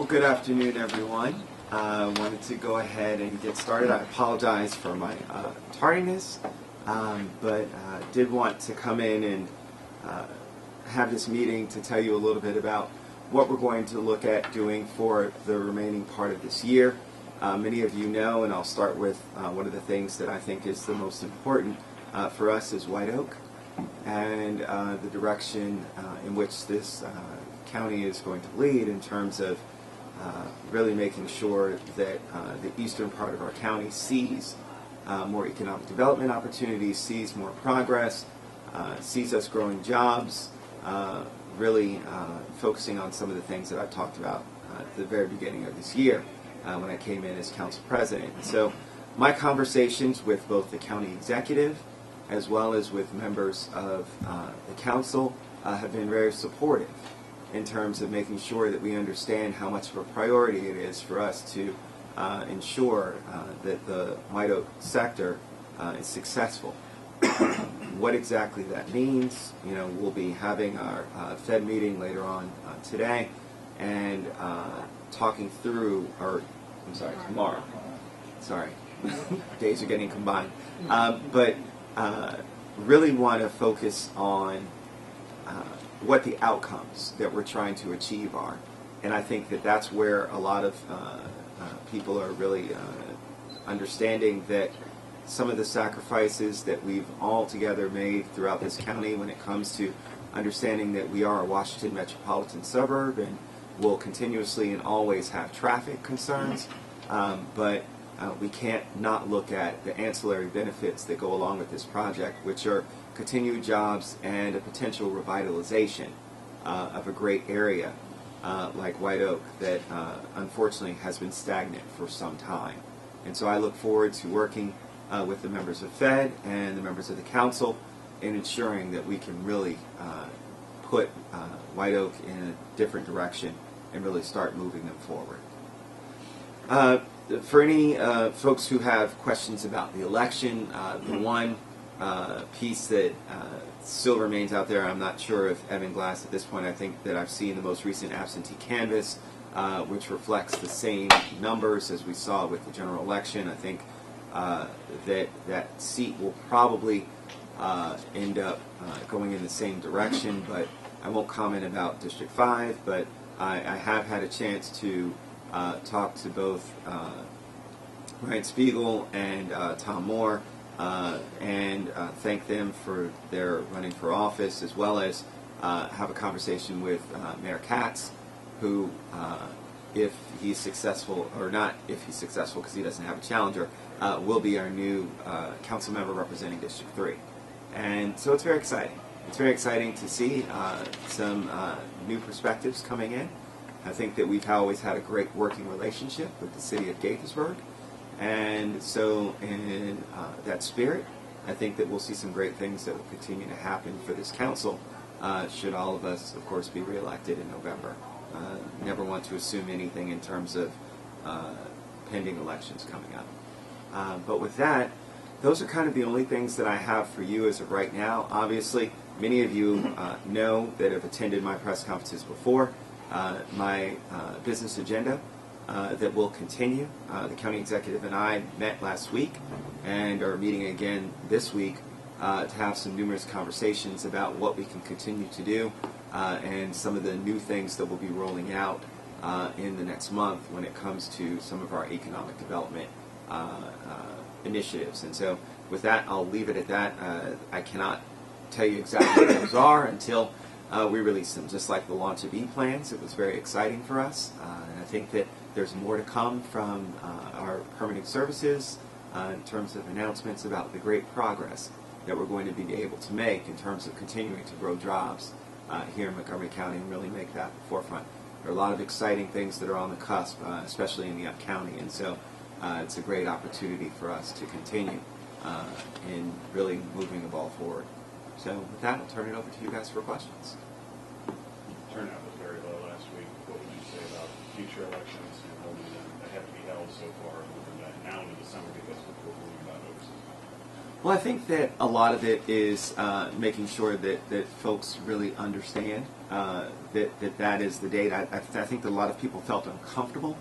Well, good afternoon, everyone. I wanted to go ahead and get started. I apologize for my tardiness, but did want to come in and have this meeting to tell you a little bit about what we're going to look at doing for the remaining part of this year. Many of you know, and I'll start with one of the things that I think is the most important for us is White Oak, and the direction in which this county is going to lead in terms of really making sure that the eastern part of our county sees more economic development opportunities, sees more progress, sees us growing jobs, really focusing on some of the things that I talked about at the very beginning of this year when I came in as council president. And so my conversations with both the county executive as well as with members of the council have been very supportive in terms of making sure that we understand how much of a priority it is for us to ensure that the White Oak sector is successful. What exactly that means, you know, we'll be having our Fed meeting later on today and talking through, or I'm sorry, tomorrow. Sorry, days are getting combined. But really want to focus on what the outcomes that we're trying to achieve are. And I think that that's where a lot of people are really understanding that some of the sacrifices that we've all together made throughout this county when it comes to understanding that we are a Washington metropolitan suburb and will continuously and always have traffic concerns, but we can't not look at the ancillary benefits that go along with this project, which are continued jobs and a potential revitalization of a great area like White Oak that unfortunately has been stagnant for some time. And so I look forward to working with the members of Fed and the members of the council in ensuring that we can really put White Oak in a different direction and really start moving them forward. For any folks who have questions about the election, the one piece that still remains out there, I'm not sure if Evan Glass at this point, I think that I've seen the most recent absentee canvass, which reflects the same numbers as we saw with the general election. I think that seat will probably end up going in the same direction, but I won't comment about District 5, but I have had a chance to talk to both Ryan Spiegel and Tom Moore and thank them for their running for office, as well as have a conversation with Mayor Katz, who, if he's successful, or not if he's successful because he doesn't have a challenger, will be our new council member representing District 3. And so it's very exciting. It's very exciting to see some new perspectives coming in. I think that we've always had a great working relationship with the city of Gaithersburg. And so in that spirit, I think that we'll see some great things that will continue to happen for this council should all of us, of course, be reelected in November. Never want to assume anything in terms of pending elections coming up. But with that, those are kind of the only things that I have for you as of right now. Obviously, many of you know that have attended my press conferences before. My business agenda that will continue. The county executive and I met last week and are meeting again this week to have some numerous conversations about what we can continue to do and some of the new things that we'll be rolling out in the next month when it comes to some of our economic development initiatives. And so with that, I'll leave it at that. I cannot tell you exactly what those are until we release them. Just like the launch of E-Plans, it was very exciting for us. And I think that there's more to come from our permitting services in terms of announcements about the great progress that we're going to be able to make in terms of continuing to grow jobs here in Montgomery County and really make that forefront. There are a lot of exciting things that are on the cusp, especially in the Up County, and so it's a great opportunity for us to continue in really moving the ball forward. So with that, I'll turn it over to you guys for questions. Turnout was very low last week. What would you say about future elections and holding them that have to be held so far moving that now into December because people are moving about overseas? Well, I think that a lot of it is making sure that folks really understand that is the date. I think that a lot of people felt uncomfortable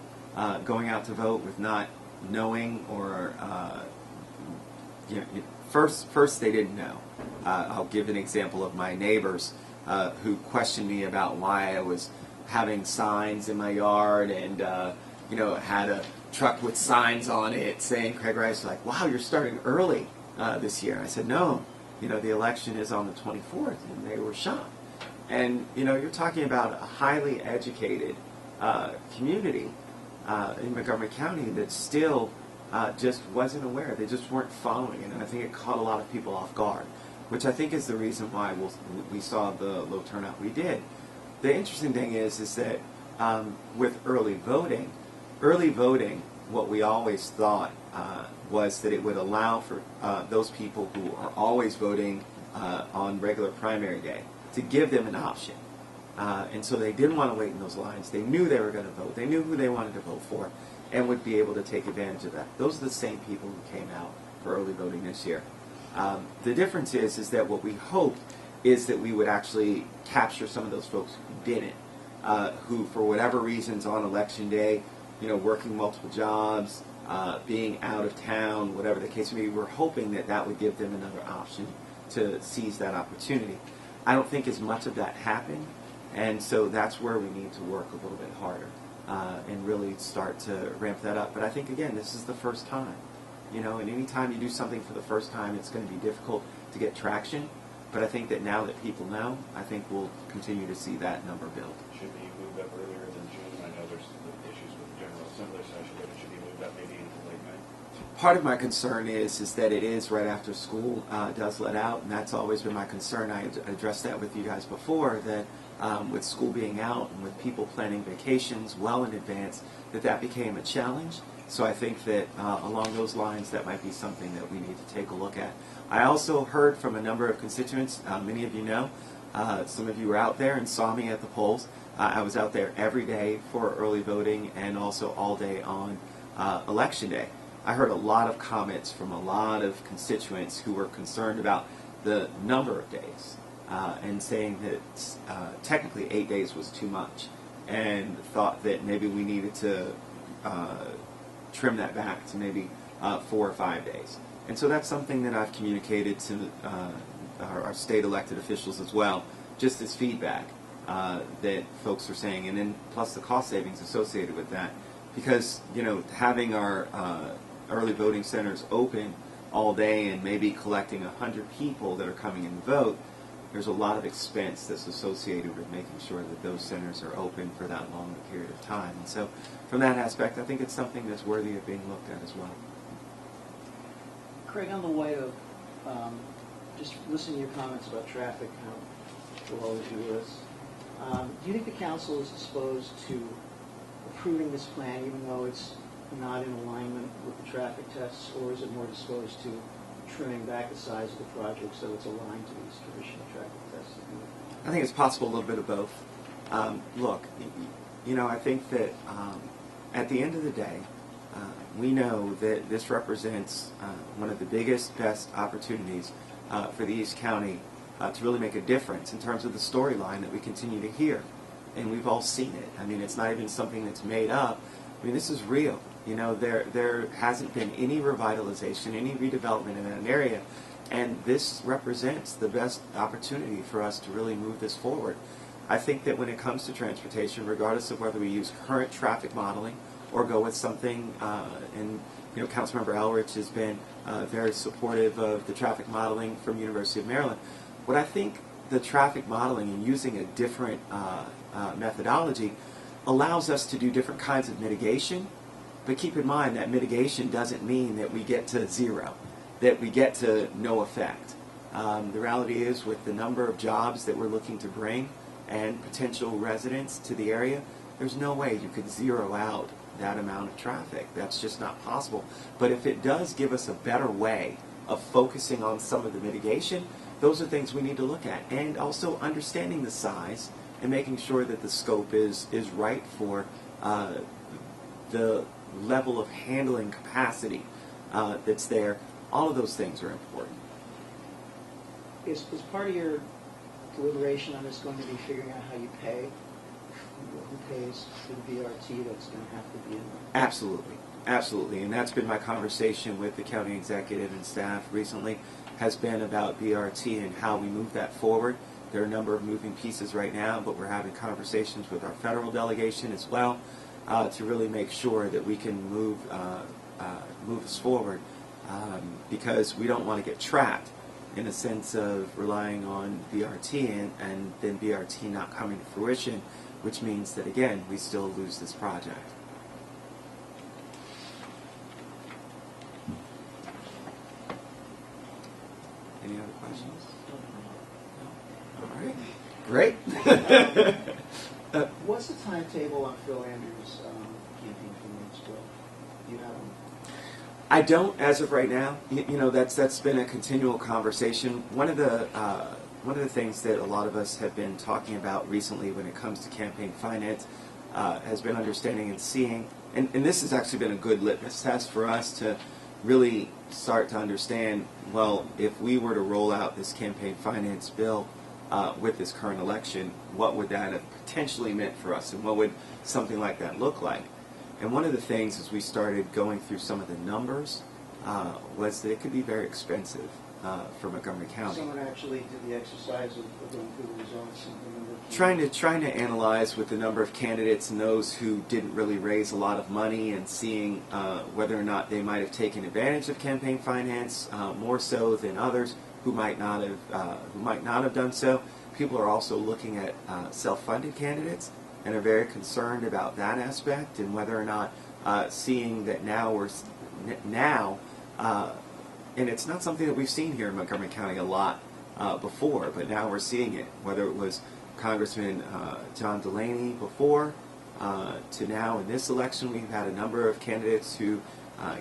going out to vote with not knowing or first they didn't know. I'll give an example of my neighbors who questioned me about why I was having signs in my yard and had a truck with signs on it saying Craig Rice. Like, wow, you're starting early this year. I said, no, the election is on the 24th, and they were shocked. And you're talking about a highly educated community in Montgomery County that still just wasn't aware. They just weren't following it, and I think it caught a lot of people off guard, which I think is the reason why we saw the low turnout we did. The interesting thing is that with early voting, what we always thought was that it would allow for those people who are always voting on regular primary day to give them an option. And so they didn't want to wait in those lines. They knew they were going to vote. They knew who they wanted to vote for and would be able to take advantage of that. Those are the same people who came out for early voting this year. The difference is that what we hoped is that we would actually capture some of those folks who didn't, who for whatever reasons on election day, working multiple jobs, being out of town, whatever the case may be, we're hoping that would give them another option to seize that opportunity. I don't think as much of that happened, and so that's where we need to work a little bit harder and really start to ramp that up. But I think, again, this is the first time. And any time you do something for the first time, it's going to be difficult to get traction. But I think that now that people know, I think we'll continue to see that number build. Should be moved up earlier than June. I know there's issues with the General Assembly session, but it should be moved up maybe into late May. Part of my concern is that it is right after school does let out, and that's always been my concern. I addressed that with you guys before, that with school being out and with people planning vacations well in advance, that became a challenge. So I think that along those lines, that might be something that we need to take a look at. I also heard from a number of constituents, many of you know, some of you were out there and saw me at the polls. I was out there every day for early voting and also all day on Election Day. I heard a lot of comments from a lot of constituents who were concerned about the number of days and saying that technically 8 days was too much and thought that maybe we needed to trim that back to maybe 4 or 5 days. And so that's something that I've communicated to our state elected officials as well, just as feedback that folks are saying, and then plus the cost savings associated with that. Because, having our early voting centers open all day and maybe collecting 100 people that are coming in to vote, there's a lot of expense that's associated with making sure that those centers are open for that long a period of time. And so from that aspect, I think it's something that's worthy of being looked at as well. Craig, on the way of just listening to your comments about traffic, how we'll always do this, do you think the council is disposed to approving this plan even though it's not in alignment with the traffic tests, or is it more disposed to trimming back the size of the project so it's aligned to these traditional traffic tests? I think it's possible a little bit of both. Look, I think that at the end of the day, we know that this represents one of the biggest, best opportunities for the East County to really make a difference in terms of the storyline that we continue to hear. And we've all seen it. I mean, it's not even something that's made up. I mean, this is real. There hasn't been any revitalization, any redevelopment in that area, and this represents the best opportunity for us to really move this forward. I think that when it comes to transportation, regardless of whether we use current traffic modeling or go with something, and Councilmember Elrich has been very supportive of the traffic modeling from University of Maryland. What I think the traffic modeling and using a different methodology allows us to do different kinds of mitigation. But keep in mind that mitigation doesn't mean that we get to zero, that we get to no effect. The reality is, with the number of jobs that we're looking to bring and potential residents to the area, there's no way you could zero out that amount of traffic. That's just not possible. But if it does give us a better way of focusing on some of the mitigation, those are things we need to look at. And also understanding the size and making sure that the scope is right for the level of handling capacity that's there. all of those things are important. Is part of your deliberation on this going to be figuring out how you pay? Who pays for the BRT that's going to have to be in there? Absolutely, absolutely, and that's been my conversation with the county executive and staff recently, has been about BRT and how we move that forward. There are a number of moving pieces right now, but we're having conversations with our federal delegation as well to really make sure that we can move us forward, because we don't want to get trapped in a sense of relying on BRT and then BRT not coming to fruition, which means that, again, we still lose this project. Any other questions? All right. Great. What's the timetable on Phil Andrews' campaign finance bill? Do you have one? I don't, as of right now. You know, that's been a continual conversation. One of the things that a lot of us have been talking about recently when it comes to campaign finance has been understanding and seeing, and this has actually been a good litmus test for us to really start to understand, well, if we were to roll out this campaign finance bill with this current election, what would that have potentially meant for us, and what would something like that look like? And one of the things as we started going through some of the numbers was that it could be very expensive for Montgomery County. Someone actually did the exercise of going through the results and the number of Trying to analyze with the number of candidates and those who didn't really raise a lot of money, and seeing whether or not they might have taken advantage of campaign finance more so than others who might not have done so. People are also looking at self-funded candidates and are very concerned about that aspect, and whether or not seeing that now and it's not something that we've seen here in Montgomery County a lot before, but now we're seeing it, whether it was Congressman John Delaney before to now in this election. We've had a number of candidates who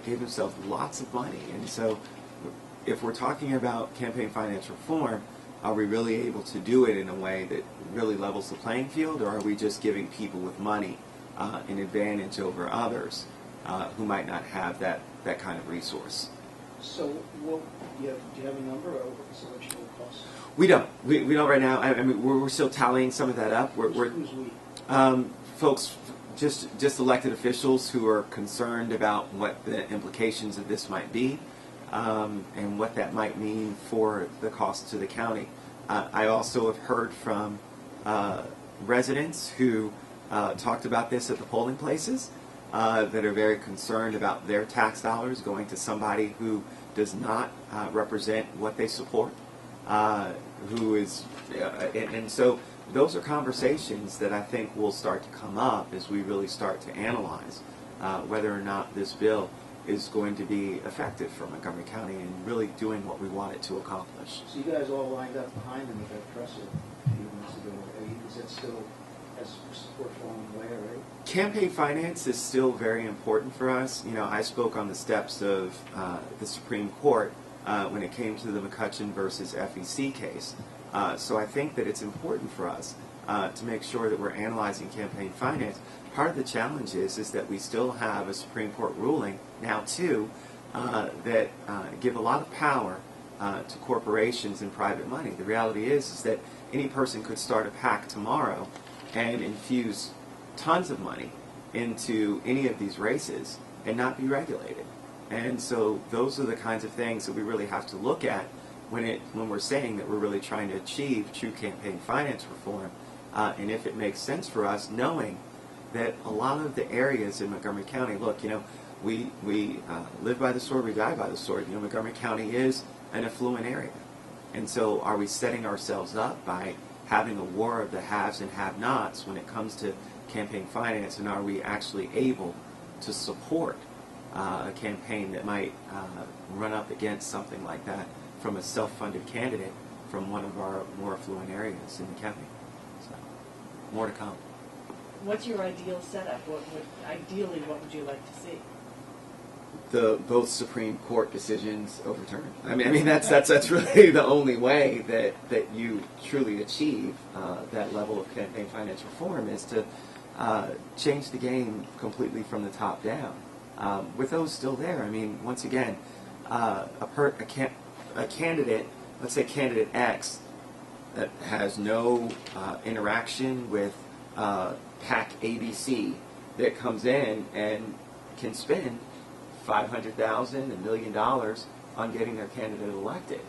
gave themselves lots of money, and so if we're talking about campaign finance reform, are we really able to do it in a way that really levels the playing field, or are we just giving people with money an advantage over others who might not have that kind of resource? So, do you have a number of what this election will cost? We don't. We don't right now. I mean, we're still tallying some of that up. Who's we? Folks, just elected officials who are concerned about what the implications of this might be, and what that might mean for the cost to the county. I also have heard from residents who talked about this at the polling places, that are very concerned about their tax dollars going to somebody who does not represent what they support, and so those are conversations that I think will start to come up as we really start to analyze whether or not this bill is going to be effective for Montgomery County and really doing what we want it to accomplish. So you guys all lined up behind him with that presser a few months ago. Is that still has support falling away already? Campaign finance is still very important for us. You know, I spoke on the steps of the Supreme Court when it came to the McCutcheon versus FEC case. So I think that it's important for us to make sure that we're analyzing campaign finance. Part of the challenge is that we still have a Supreme Court ruling now too that give a lot of power to corporations and private money. The reality is that any person could start a PAC tomorrow and infuse tons of money into any of these races and not be regulated. And so those are the kinds of things that we really have to look at when we're saying that we're really trying to achieve true campaign finance reform, and if it makes sense for us, knowing that a lot of the areas in Montgomery County, look, you know, we live by the sword, we die by the sword. You know, Montgomery County is an affluent area, and so are we setting ourselves up by having a war of the haves and have-nots when it comes to campaign finance, and are we actually able to support a campaign that might run up against something like that from a self-funded candidate from one of our more affluent areas in the county? So, more to come. What's your ideal setup? Ideally, what would you like to see? Both Supreme Court decisions overturned. I mean that's really the only way that you truly achieve that level of campaign finance reform, is to change the game completely from the top down. With those still there, I mean, once again, a candidate, let's say candidate X, that has no interaction with PAC ABC, that comes in and can spend $500,000, $1 million on getting their candidate elected,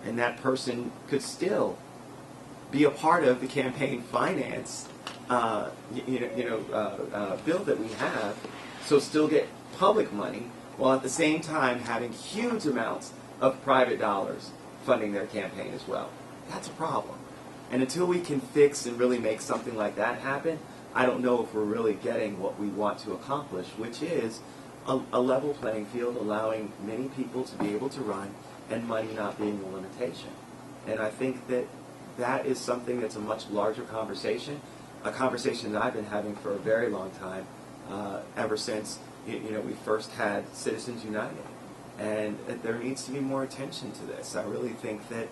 and that person could still be a part of the campaign finance bill that we have, so still get public money while at the same time having huge amounts of private dollars funding their campaign as well. That's a problem. And until we can fix and really make something like that happen, I don't know if we're really getting what we want to accomplish, which is a level playing field, allowing many people to be able to run and money not being a limitation. And I think that that is something that's a much larger conversation, a conversation that I've been having for a very long time, ever since we first had Citizens United. And there needs to be more attention to this. I really think that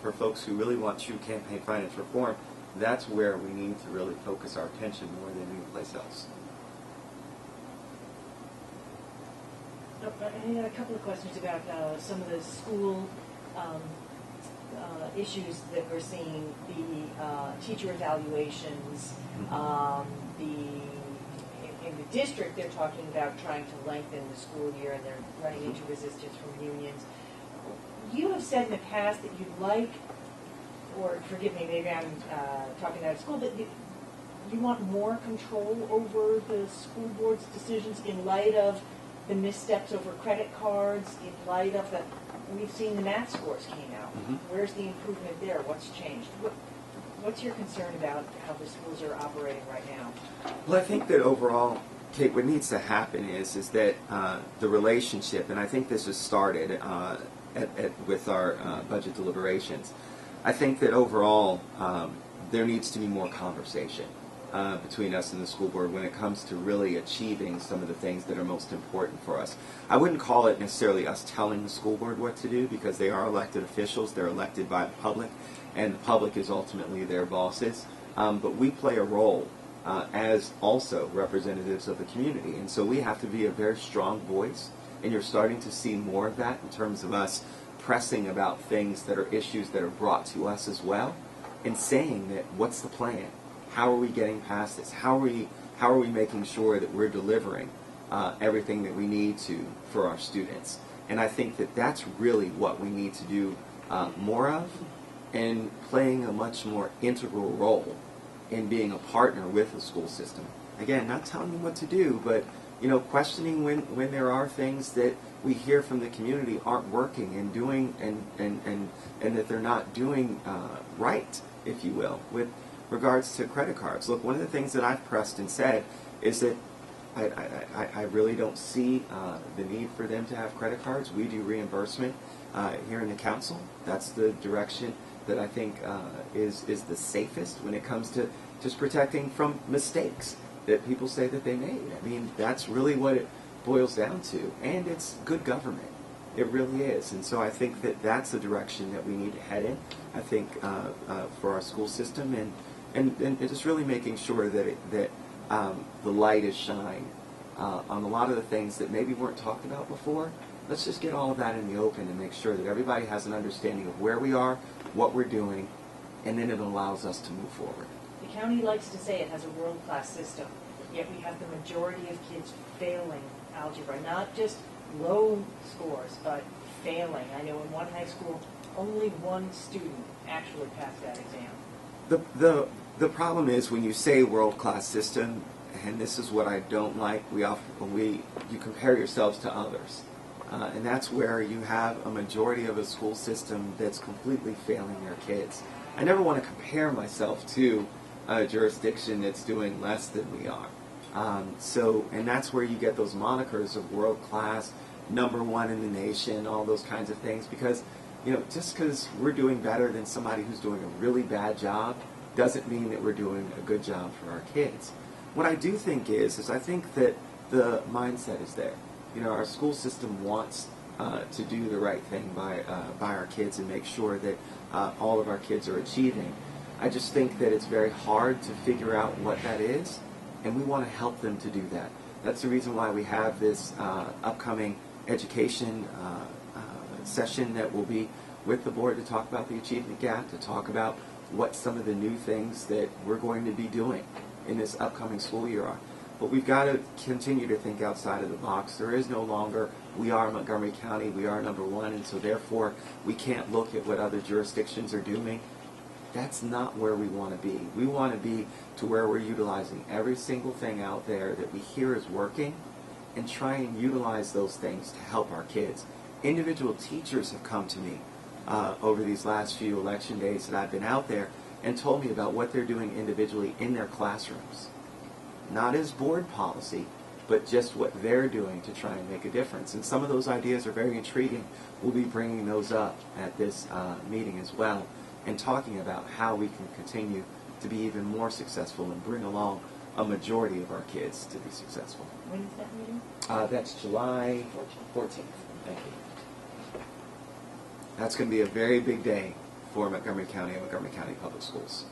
for folks who really want true campaign finance reform, that's where we need to really focus our attention more than any place else. I had a couple of questions about some of the school issues that we're seeing, the teacher evaluations, in the district they're talking about trying to lengthen the school year, and they're running into resistance from unions. You have said in the past that you'd like, or forgive me, maybe I'm talking out of school, but you want more control over the school board's decisions in light of the missteps over credit cards, in light of we've seen the math scores came out. Mm-hmm. Where's the improvement there? What's changed? What's your concern about how the schools are operating right now? Well, I think that overall, Kate, what needs to happen is that the relationship, and I think this has started with our budget deliberations. I think that overall there needs to be more conversation between us and the school board when it comes to really achieving some of the things that are most important for us. I wouldn't call it necessarily us telling the school board what to do, because they are elected officials. They're elected by the public, and the public is ultimately their bosses. But we play a role as also representatives of the community, and so we have to be a very strong voice, and you're starting to see more of that in terms of us pressing about things that are issues that are brought to us as well, and saying that what's the plan? How are we getting past this? How are we making sure that we're delivering everything that we need to for our students? And I think that that's really what we need to do more of, and playing a much more integral role in being a partner with the school system. Again, not telling them what to do, but questioning when there are things that we hear from the community aren't working and doing and that they're not doing right, if you will, with regards to credit cards. Look, one of the things that I've pressed and said is that I really don't see the need for them to have credit cards. We do reimbursement here in the council. That's the direction that I think is the safest when it comes to just protecting from mistakes that people say that they made. I mean, that's really what it boils down to, and it's good government. It really is, and so I think that that's the direction that we need to head in. I think for our school system, and just really making sure that the light is shined on a lot of the things that maybe weren't talked about before. Let's just get all of that in the open and make sure that everybody has an understanding of where we are, what we're doing, and then it allows us to move forward. The county likes to say it has a world-class system, yet we have the majority of kids failing algebra, not just low scores, but failing. I know in one high school, only one student actually passed that exam. The problem is when you say world-class system, and this is what I don't like, you compare yourselves to others. And that's where you have a majority of a school system that's completely failing their kids. I never want to compare myself to a jurisdiction that's doing less than we are. And that's where you get those monikers of world-class, #1 in the nation, all those kinds of things, because just because we're doing better than somebody who's doing a really bad job doesn't mean that we're doing a good job for our kids. What I do think is I think that the mindset is there. Our school system wants to do the right thing by our kids and make sure that all of our kids are achieving. I just think that it's very hard to figure out what that is, and we want to help them to do that. That's the reason why we have this upcoming education session that will be with the board to talk about the achievement gap, to talk about what some of the new things that we're going to be doing in this upcoming school year are. But we've got to continue to think outside of the box. There is no longer, we are Montgomery County, we are number one, and so therefore we can't look at what other jurisdictions are doing. That's not where we want to be. We want to be to where we're utilizing every single thing out there that we hear is working and try and utilize those things to help our kids. Individual teachers have come to me over these last few election days that I've been out there and told me about what they're doing individually in their classrooms. Not as board policy, but just what they're doing to try and make a difference. And some of those ideas are very intriguing. We'll be bringing those up at this meeting as well and talking about how we can continue to be even more successful and bring along a majority of our kids to be successful. When is that meeting? That's July 14th. Thank you. That's going to be a very big day for Montgomery County and Montgomery County Public Schools.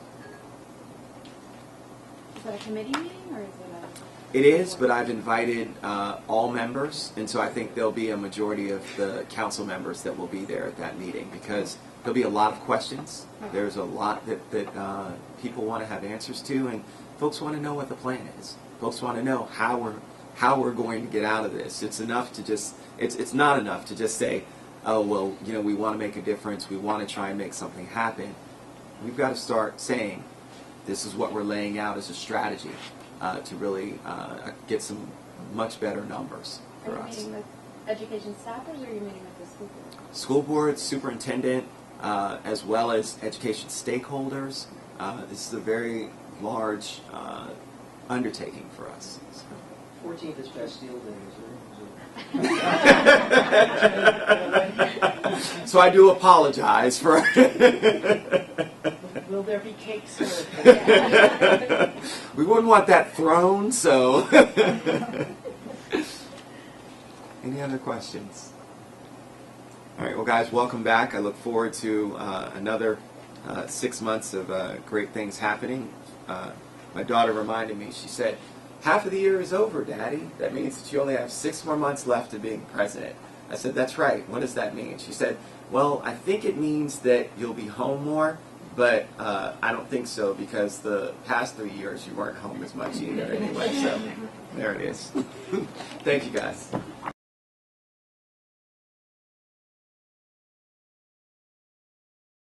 Is that a committee meeting or is it a... It is, but I've invited all members, and so I think there'll be a majority of the council members that will be there at that meeting because there'll be a lot of questions. There's a lot that people want to have answers to, and folks want to know what the plan is. Folks want to know how we're going to get out of this. It's enough to just it's not enough to just say, oh well, you know, we want to make a difference. We want to try and make something happen. We've got to start saying, this is what we're laying out as a strategy to really get some much better numbers for Are you us. meeting with education staffers or are you meeting with the school board? School board, superintendent, as well as education stakeholders. This is a very large undertaking for us. So. 14th is Bastille Day, is it? So I do apologize for. Will there be cake served? We wouldn't want that thrown, so. Any other questions? All right, well, guys, welcome back. I look forward to another 6 months of great things happening. My daughter reminded me, she said, half of the year is over, Daddy. That means that you only have 6 more months left of being president. I said, that's right. What does that mean? She said, well, I think it means that you'll be home more, but I don't think so because the past 3 years you weren't home as much either anyway. So there it is. Thank you, guys.